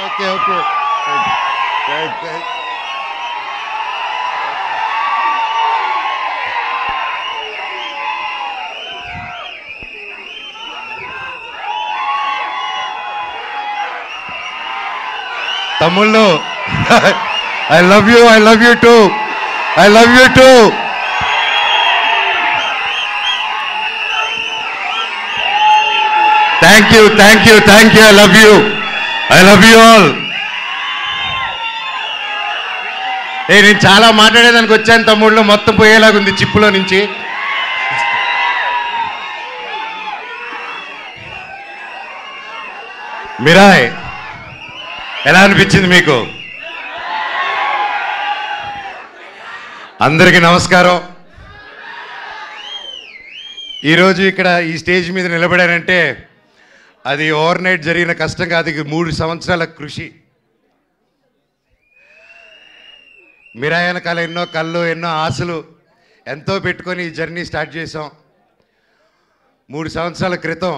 Okay. తమ్ముళ్ళు, I love you too. Thank you. I love you all. నేను చాలా మాట్లాడేదానికి వచ్చాను తమ్ముళ్ళు, మొత్తం పోయేలాగుంది చిప్పులో నుంచి. మిరాయ్ ఎలా అనిపించింది మీకు? అందరికీ నమస్కారం. ఈరోజు ఇక్కడ ఈ స్టేజ్ మీద నిలబడానంటే అది ఓవర్ నైట్ జరిగిన కష్టం కాదు, 3 సంవత్సరాల కృషి. మిరాయ్ వెనకాల ఎన్నో కళ్ళు, ఎన్నో ఆశలు ఎంతో పెట్టుకొని ఈ జర్నీ స్టార్ట్ చేసాం. 3 సంవత్సరాల క్రితం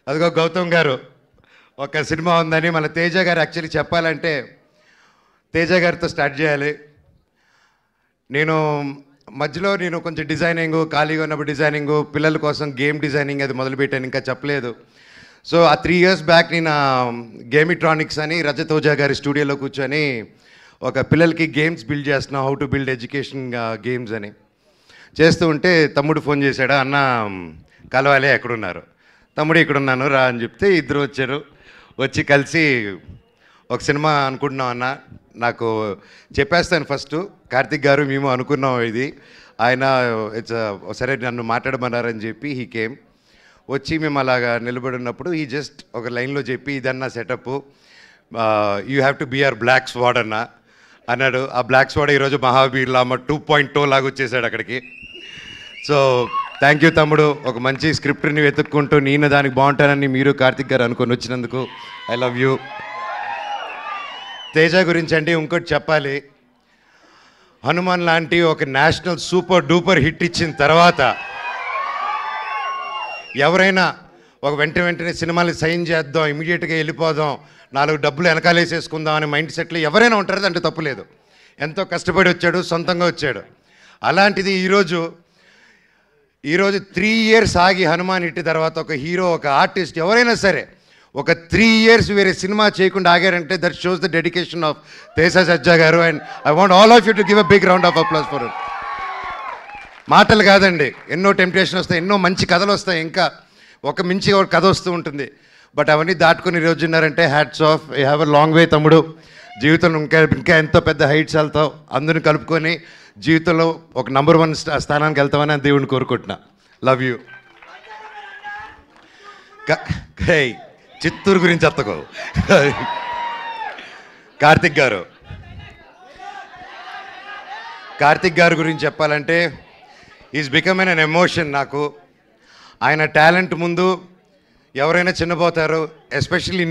అదిగో గౌతమ్ గారు ఒక సినిమా ఉందని మన తేజ గారు యాక్చువల్లీ చెప్పాలంటే తేజ గారితో స్టార్ట్ చేయాలి. మధ్యలో నేను కొంచెం డిజైనింగ్, ఖాళీగా ఉన్నప్పుడు డిజైనింగ్, పిల్లల కోసం గేమ్ డిజైనింగ్ అది మొదలుపెట్టాను, ఇంకా చెప్పలేదు. సో ఆ 3 years బ్యాక్ నేను గేమిట్రానిక్స్ అని రజత్ ఓజా గారి స్టూడియోలో కూర్చొని ఒక పిల్లలకి గేమ్స్ బిల్డ్ చేస్తున్నాం, how to build education games అని చేస్తూ ఉంటే తమ్ముడు ఫోన్ చేశాడు, అన్న కలవాలి, ఎక్కడున్నారు? తమ్ముడు ఇక్కడున్నాను రా అని చెప్తే ఇద్దరు వచ్చారు. వచ్చి కలిసి ఒక సినిమా అనుకుంటున్నాం అన్న, నాకు చెప్పేస్తాను ఫస్ట్, కార్తిక్ గారు మేము అనుకున్నాం ఇది, ఆయన సరే నన్ను మాట్లాడమన్నారని చెప్పి హీ కేమ్. వచ్చి మేము అలాగా నిలబడినప్పుడు ఈ జస్ట్ ఒక లైన్లో చెప్పి ఇదన్నా setup, you have to be our black squad అన్నాడు. ఆ బ్లాక్ స్వాడ్ ఈరోజు మహావీర్ లామ 2.0 లాగా వచ్చేసాడు అక్కడికి. సో థ్యాంక్ యూ తమ్ముడు, ఒక మంచి స్క్రిప్ట్ని వెతుక్కుంటూ నేను దానికి బాగుంటానని మీరు కార్తిక్ గారు అనుకొని వచ్చినందుకు ఐ లవ్ యూ. తేజ గురించి అంటే ఇంకోటి చెప్పాలి, హనుమాన్ లాంటి ఒక నేషనల్ సూపర్ డూపర్ హిట్ ఇచ్చిన తర్వాత ఎవరైనా ఒక వెంటనే సినిమాలు సైన్ చేద్దాం, ఇమీడియట్గా వెళ్ళిపోదాం, 4 డబ్బులు వెనకాలేసేసుకుందాం అనే మైండ్ సెట్లో ఎవరైనా ఉంటారు, అంటే తప్పులేదు. ఎంతో కష్టపడి వచ్చాడు, సొంతంగా వచ్చాడు. అలాంటిది ఈరోజు 3 years ఆగి హనుమాన్ హిట్ తర్వాత ఒక హీరో, ఒక ఆర్టిస్ట్ ఎవరైనా సరే ఒక 3 years వేరే సినిమా చేయకుండా ఆగారంటే that shows the dedication of Teja Sajja గారు. And I want all of you to give a big round of applause for it. మాటలు కాదండి, ఎన్నో టెంప్టేషన్ వస్తాయి, ఎన్నో మంచి కథలు వస్తాయి, ఇంకా ఒక మించి ఒక కథ వస్తూ ఉంటుంది. బట్ అవన్నీ దాటుకొని ఈరోజు ఉన్నారంటే hats off, you have a long way తమ్ముడు. జీవితంలో ఇంకా ఎంతో పెద్ద హైట్స్ వెళ్తావు, అందరిని కలుపుకొని జీవితంలో ఒక నంబర్ 1 స్థానానికి వెళ్తామని దేవుడిని కోరుకుంటున్నా. Love you. చిత్తూరు గురించి ఎత్తకో. కార్తిక్ గారు గురించి చెప్పాలంటే ఈజ్ బికమ్ ఎన్ ఎమోషన్ నాకు. ఆయన టాలెంట్ ముందు ఎవరైనా చిన్నపోతారు, ఎస్పెషల్లీ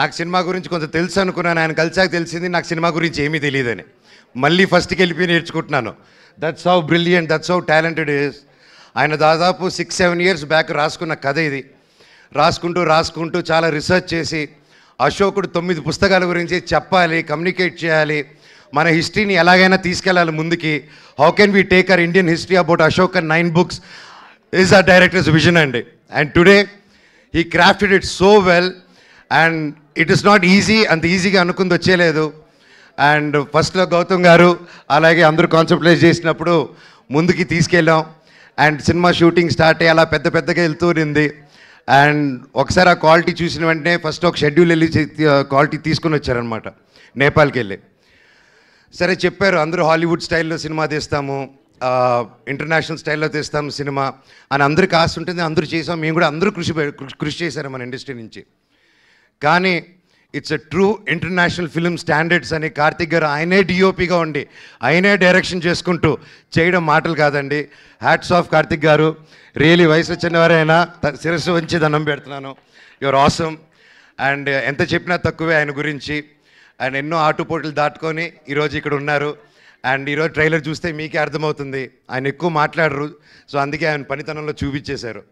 నాకు సినిమా గురించి కొంత తెలుసు అనుకున్నాను, ఆయన కలిసాక తెలిసింది నాకు సినిమా గురించి ఏమీ తెలియదని. మళ్ళీ ఫస్ట్కి వెళ్ళిపోయి నేర్చుకుంటున్నాను. That's how brilliant, that's how talented is. ఆయన దాదాపు 6-7 years బ్యాక్ రాసుకున్న కథ ఇది. రాసుకుంటూ చాలా రీసెర్చ్ చేసి అశోకుడు 9 పుస్తకాల గురించి చెప్పాలి, కమ్యూనికేట్ చేయాలి, మన హిస్టరీని ఎలాగైనా తీసుకెళ్ళాలి ముందుకి. How can we take our Indian history about Ashok and 9 books is ఆ డైరెక్టర్స్ విజన్ అండి. And today he crafted it so well and it is not easy, అంత ఈజీగా అనుకుంది వచ్చేలేదు. అండ్ ఫస్ట్లో గౌతమ్ గారు అలాగే అందరూ కాన్సెప్టలైజ్ చేసినప్పుడు ముందుకి తీసుకెళ్ళాం. అండ్ సినిమా షూటింగ్ స్టార్ట్ అయ్యి అలా పెద్దగా వెళ్తూ ఉంది. అండ్ ఒకసారి ఆ క్వాలిటీ చూసిన వెంటనే ఫస్ట్ ఒక షెడ్యూల్ వెళ్ళి క్వాలిటీ తీసుకుని వచ్చారనమాట, నేపాల్కి వెళ్ళి. సరే చెప్పారు, అందరూ హాలీవుడ్ స్టైల్లో సినిమా తీస్తాము, ఇంటర్నేషనల్ స్టైల్లో తీస్తాము సినిమా అని అందరికి ఆశ ఉంటుంది, అందరూ చేసాం, మేము కూడా అందరూ కృషి చేశారు మన ఇండస్ట్రీ నుంచి. కానీ it's a true international film standards అని కార్తిక్ గారు ఆయనే డిఓపిగా ఉండి ఆయనే డైరెక్షన్ చేసుకుంటూ చేయడం మాటలు కాదండి. హ్యాట్స్ ఆఫ్ కార్తిక్ గారు, రియలీ వయసు చిన్నవారైనా శిరస్సు వంచి దండం పెడుతున్నాను. Your awesome. అండ్ ఎంత చెప్పినా తక్కువే ఆయన గురించి. అండ్ ఎన్నో ఆటుపోట్లు దాటుకొని ఈరోజు ఇక్కడ ఉన్నారు. అండ్ ఈరోజు ట్రైలర్ చూస్తే మీకే అర్థమవుతుంది, ఆయన ఎక్కువ మాట్లాడరు, సో అందుకే ఆయన పనితనంలో చూపించేశారు.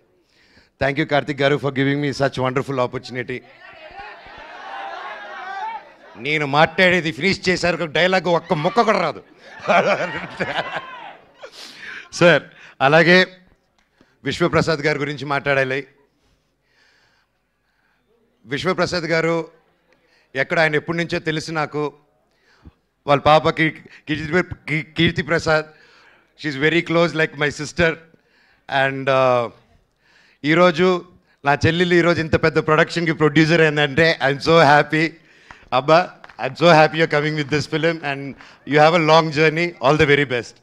థ్యాంక్ యూ కార్తిక్ గారు for giving me such wonderful opportunity. నేను మాట్లాడేది ఫినిష్ చేశారు, డైలాగ్ ఒక్క ముక్క కూడా రాదు సార్. అలాగే విశ్వప్రసాద్ గారి గురించి మాట్లాడాలి. విశ్వప్రసాద్ గారు ఎక్కడ ఆయన ఎప్పటి నుంచో తెలుసు నాకు. వాళ్ళ పాపకి Keerthi Prasad, she very close like my sister. And ఈరోజు నా చెల్లెలు ఈరోజు ఇంత పెద్ద ప్రొడక్షన్కి ప్రొడ్యూసర్ ఏంటంటే ఐఎమ్ సో హ్యాపీ. అబ్బా, I'm so happy your coming with this film and you have a long journey. All the very best.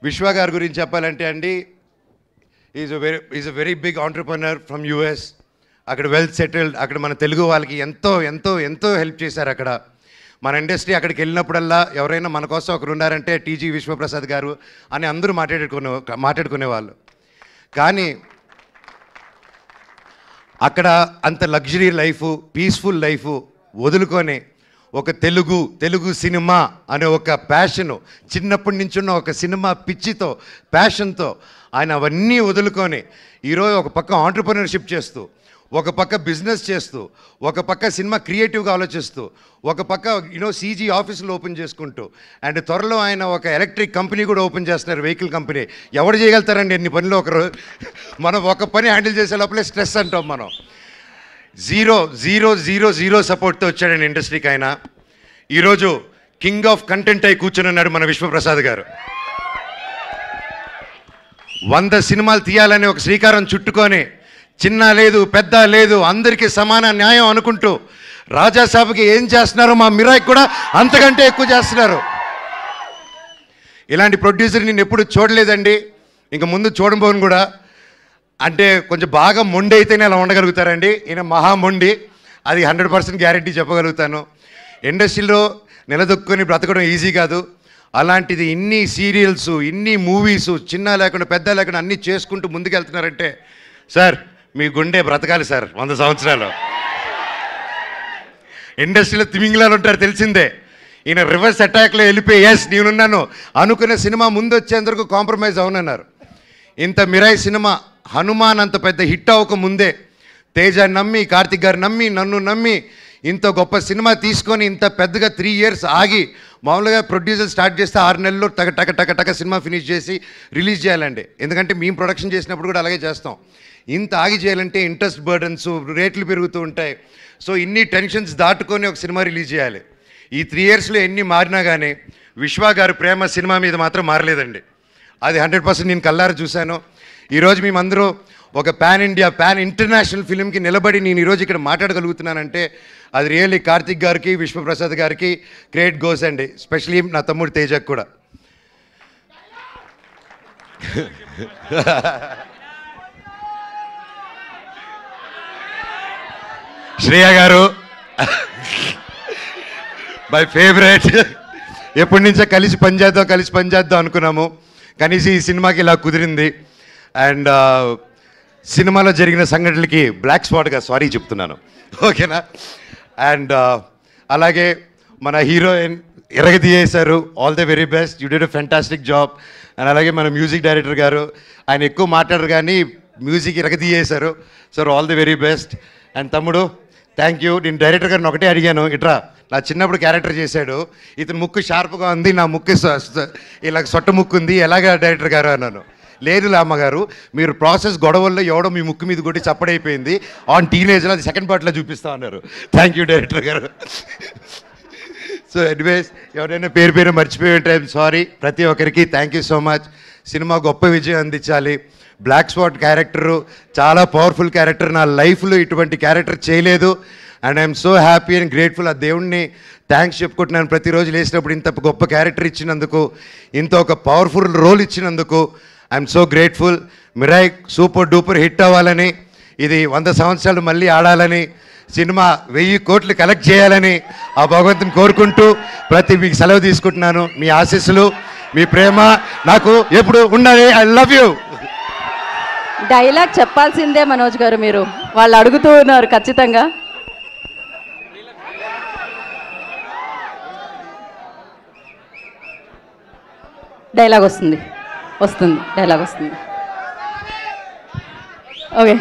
Viswa గారి గురించి చెప్పాలంటే అండి, is a very big entrepreneur from US. అక్కడ వెల్ సెటిల్డ్. అక్కడ మన తెలుగు వాళ్ళకి ఎంతో ఎంతో ఎంతో హెల్ప్ చేశారు. అక్కడ మన ఇండస్ట్రీ అక్కడికి వెళ్ళినప్పుడల్లా ఎవరైనా మన కోసం ఒకరు ఉన్నారంటే టీజీ విశ్వప్రసాద్ గారు అని అందరూ మాట్లాడుకునేవాళ్ళు. కానీ అక్కడ అంత లగ్జరీ లైఫ్, పీస్ఫుల్ లైఫ్ వదులుకొని ఒక తెలుగు సినిమా అనే ఒక ప్యాషను, చిన్నప్పటి నుంచి ఉన్న ఒక సినిమా పిచ్చితో, ప్యాషన్తో ఆయన అవన్నీ వదులుకొని ఈరోజు ఒక పక్క ఆంటర్ప్రెన్యూర్షిప్ చేస్తూ, ఒక పక్క బిజినెస్ చేస్తూ, ఒక పక్క సినిమా క్రియేటివ్గా ఆలోచిస్తూ, ఒక పక్క సీజీ ఆఫీసులు ఓపెన్ చేసుకుంటూ, అండ్ త్వరలో ఆయన ఒక ఎలక్ట్రిక్ కంపెనీ కూడా ఓపెన్ చేస్తున్నారు, వెహికల్ కంపెనీ. ఎవరు చేయగలుగుతారండి ఎన్ని పనులు ఒకరు? మనం ఒక పని హ్యాండిల్ చేసే లోపలే స్ట్రెస్ అంటాం మనం. జీరో సపోర్ట్తో వచ్చాడండి ఇండస్ట్రీకి ఆయన. ఈరోజు కింగ్ ఆఫ్ కంటెంట్ అయి కూర్చొని ఉన్నాడు మన విశ్వప్రసాద్ గారు. 100 సినిమాలు తీయాలని ఒక శ్రీకారం చుట్టుకొని, చిన్న లేదు పెద్ద లేదు అందరికీ సమాన న్యాయం అనుకుంటూ, రాజాసాబ్కి ఏం చేస్తున్నారో మా మిరాయికి కూడా అంతకంటే ఎక్కువ చేస్తున్నారు. ఇలాంటి ప్రొడ్యూసర్ నేను ఎప్పుడు చూడలేదండి, ఇంక ముందు చూడబోను కూడా. అంటే కొంచెం బాగా మొండి అయితేనే అలా ఉండగలుగుతారండి. ఈయన మహా మొండి, అది 100% గ్యారెంటీ చెప్పగలుగుతాను. ఇండస్ట్రీలో నిలదొక్కుని బ్రతకడం ఈజీ కాదు. అలాంటిది ఇన్ని సీరియల్స్, ఇన్ని మూవీసు, చిన్న లేకుండా పెద్ద లేకుండా అన్నీ చేసుకుంటూ ముందుకెళ్తున్నారంటే సార్ మీ గుండె బ్రతకాలి సార్ 100 సంవత్సరాలు. ఇండస్ట్రీలో తిమింగిలాలు ఉంటారు తెలిసిందే. ఈయన రివర్స్ అటాక్లో వెళ్ళిపోయి ఎస్ నేనున్నాను అనుకునే సినిమా ముందు వచ్చేందుకు కాంప్రమైజ్ అవునన్నారు. ఇంత మిరాయి సినిమా హనుమాన్ అంత పెద్ద హిట్ అవ్వక ముందే తేజ నమ్మి, కార్తిక్ గారు నమ్మి, నన్ను నమ్మి ఇంత గొప్ప సినిమా తీసుకొని ఇంత పెద్దగా 3 years ఆగి, మామూలుగా ప్రొడ్యూసర్ స్టార్ట్ చేస్తే 6 నెలల్లో టక సినిమా ఫినిష్ చేసి రిలీజ్ చేయాలండి. ఎందుకంటే మేము ప్రొడక్షన్ చేసినప్పుడు కూడా అలాగే చేస్తాం. ఇంత ఆగి చేయాలంటే ఇంట్రెస్ట్ బర్డన్స్, రేట్లు పెరుగుతూ ఉంటాయి. సో ఇన్ని టెన్షన్స్ దాటుకొని ఒక సినిమా రిలీజ్ చేయాలి. ఈ 3 yearsలో ఎన్ని మారినా కానీ విశ్వ గారి ప్రేమ సినిమా మీద మాత్రం మారలేదండి. అది 100% నేను కల్లారా చూశాను. ఈరోజు మేమందరూ ఒక పాన్ ఇండియా, పాన్ ఇంటర్నేషనల్ ఫిలింకి నిలబడి నేను ఈరోజు ఇక్కడ మాట్లాడగలుగుతున్నానంటే అది రియల్లీ కార్తిక్ గారికి, విశ్వప్రసాద్ గారికి క్రెడిట్ గోస్ అండి. స్పెషలీ నా తమ్ముడు తేజకు కూడా. శ్రేయ గారు మై ఫేవరెట్. ఎప్పటి నుంచో కలిసి పనిచేద్దాం అనుకున్నాము. కనీసం ఈ సినిమాకి ఇలా కుదిరింది. అండ్ సినిమాలో జరిగిన సంఘటనలకి బ్లాక్ స్పాట్గా సారీ చెప్తున్నాను, ఓకేనా? అండ్ అలాగే మన హీరోయిన్ ఎరగదీయేశారు. All the very best, you did a fantastic job. And అలాగే మన మ్యూజిక్ డైరెక్టర్ గారు, ఆయన ఎక్కువ మాట్లాడరు కానీ మ్యూజిక్ ఎరగదీయేశారు. Sir all the very best. And తమ్ముడు థ్యాంక్ యూ. నేను డైరెక్టర్ గారిని ఒకటే అడిగాను, ఇట్రా నా చిన్నప్పుడు క్యారెక్టర్ చేశాడు, ఇతను ముక్కు షార్ప్గా ఉంది, నా ముక్కు ఇలా సొట్ట ముక్కు ఉంది, ఎలాగా డైరెక్టర్ గారు అన్నాను. లేదు అమ్మగారు, మీరు ప్రాసెస్ గొడవల్లో ఎవడో మీ ముక్కు మీద కొట్టి చప్పడైపోయింది, ఆన్ టీనేజ్లో అది సెకండ్ పార్ట్లో చూపిస్తా అన్నారు. థ్యాంక్ యూ డైరెక్టర్ గారు. సో ఎనీవేస్ ఎవరైనా పేరు మర్చిపోయి ఉంటే ఐఎమ్ సారీ. ప్రతి ఒక్కరికి thank you so much. Cinema గొప్ప విజయం అందించాలి. బ్లాక్ స్పాట్ క్యారెక్టరు చాలా పవర్ఫుల్ క్యారెక్టర్. నా లైఫ్లో ఇటువంటి క్యారెక్టర్ చేయలేదు. And I'm so happy and grateful. ఆ దేవుణ్ణి థ్యాంక్స్ చెప్పుకుంటున్నాను. ప్రతిరోజు లేచినప్పుడు ఇంత గొప్ప క్యారెక్టర్ ఇచ్చినందుకు, ఇంత ఒక పవర్ఫుల్ రోల్ ఇచ్చినందుకు I'm so grateful. Mirai super duper hit అవ్వాలని, ఇది 100 సంవత్సరాలు మళ్ళీ ఆడాలని, సినిమా 1000 కోట్లు కలెక్ట్ చేయాలని ఆ భగవంతుని కోరుకుంటూ మీకు సెలవు తీసుకుంటున్నాను. మీ ఆశీస్సులు, మీ ప్రేమ నాకు ఎప్పుడు ఉండాలి. I love you. డైలాగ్ చెప్పాల్సిందే మనోజ్ గారు, మీరు వాళ్ళు అడుగుతూ ఉన్నారు ఖచ్చితంగా. డైలాగ్ వస్తుంది. డైలాగ్ వస్తుంది. ఓకే.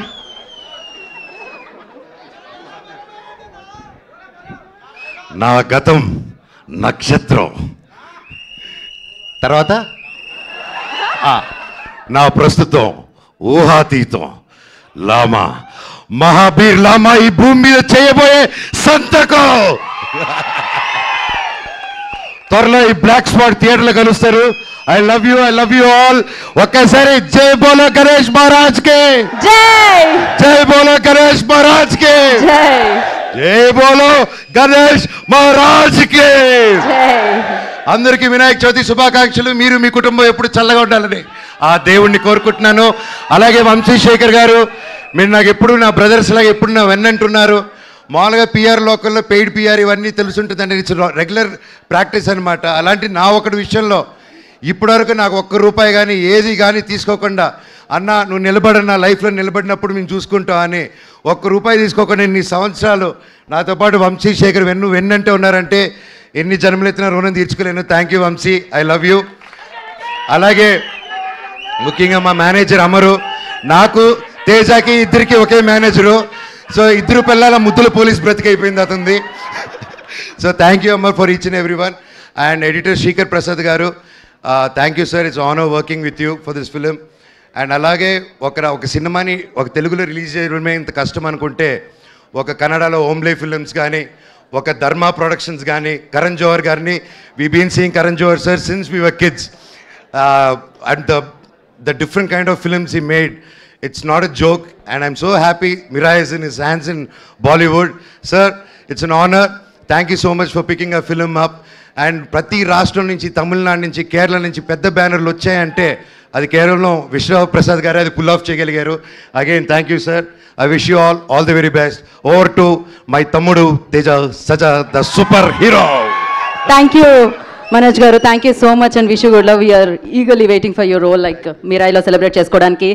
నా గతం నక్షత్రం, తర్వాత నా ప్రస్తుతం ఊహాతీతం, లామా మహాబీర్ లామా ఈ భూమి మీద చేయబోయే సంతకం. త్వరలో ఈ బ్లాక్ స్పాట్ థియేటర్లో కలుస్తారు. I love you all. ఒక్కసారి జై బోలో గణేష్ మహారాజ్ కే జై. జై బోలో గణేష్ మహారాజ్ కే జై. జై బోలో గణేష్ మహారాజ్ కే జై. అందరికీ వినాయక చవితి శుభాకాంక్షలు. మీరు మీ కుటుంబం ఎప్పుడు చల్లగా ఉండాలని ఆ దేవుణ్ణి కోరుకుంటున్నాను. అలాగే వంశీశేఖర్ గారు, మీరు నాకు ఎప్పుడు నా బ్రదర్స్ లాగా ఎప్పుడు నా వెన్నంటున్నారు. మామూలుగా పిఆర్ లోకల్లో పెయిడ్ పిఆర్ ఇవన్నీ తెలుసుంటుందండి, ఇట్స్ రెగ్యులర్ ప్రాక్టీస్ అనమాట. అలాంటి నా ఒకటి విషయంలో ఇప్పటివరకు నాకు ₹1 కానీ ఏది కానీ తీసుకోకుండా, అన్న నువ్వు నిలబడన్నా లైఫ్లో నిలబడినప్పుడు మేము చూసుకుంటాం అని ₹1 తీసుకోకుండా ఇన్ని సంవత్సరాలు నాతో పాటు వంశీశేఖర్ వెన్నంటే ఉన్నారంటే ఎన్ని జన్మలెత్తిన రుణం తీర్చుకోలేను. Thank you Vamsi, I love you. అలాగే ముఖ్యంగా మా మేనేజర్ అమరు, నాకు తేజాకి ఇద్దరికి ఒకే మేనేజరు. సో ఇద్దరు పిల్లల ముద్దుల పోలీస్ బ్రతికైపోయింది అతనిది. So thank you Amar for each and every one. And editor Srikar Prasad గారు, thank you sir, it's honour working with you for this film. And అలాగే ఒక సినిమాని ఒక తెలుగులో రిలీజ్ చేయడమే ఇంత కష్టం అనుకుంటే, ఒక కన్నడలో ఓమ్లే ఫిలిమ్స్ కానీ, ఒక ధర్మా ప్రొడక్షన్స్ కానీ, కరణ్ జోహర్ గారిని, we been seeing Karan Johar sir since we were kids. And the different kind of films he made, it's not a joke, and I'm so happy Mira is in his hands in Bollywood. Sir, it's an honor. Thank you so much for picking a film up. And ప్రతి రాష్ట్రం నుంచి, తమిళనాడు నుంచి, కేరళ నుంచి పెద్ద బ్యానర్లు వచ్చాయంటే అది కేవలం విశ్వరావు ప్రసాద్ గారు అది పుల్ ఆఫ్ చేయగలిగారు. Again thank you sir. I wish you all the very best. Over to my తమ్ముడు Teja Sajja the super hero. Thank you Manoj గారు, thank you so much and wish you good love. We're eagerly waiting for your role like మీరాయిలో celebrate చేసుకోవడానికి.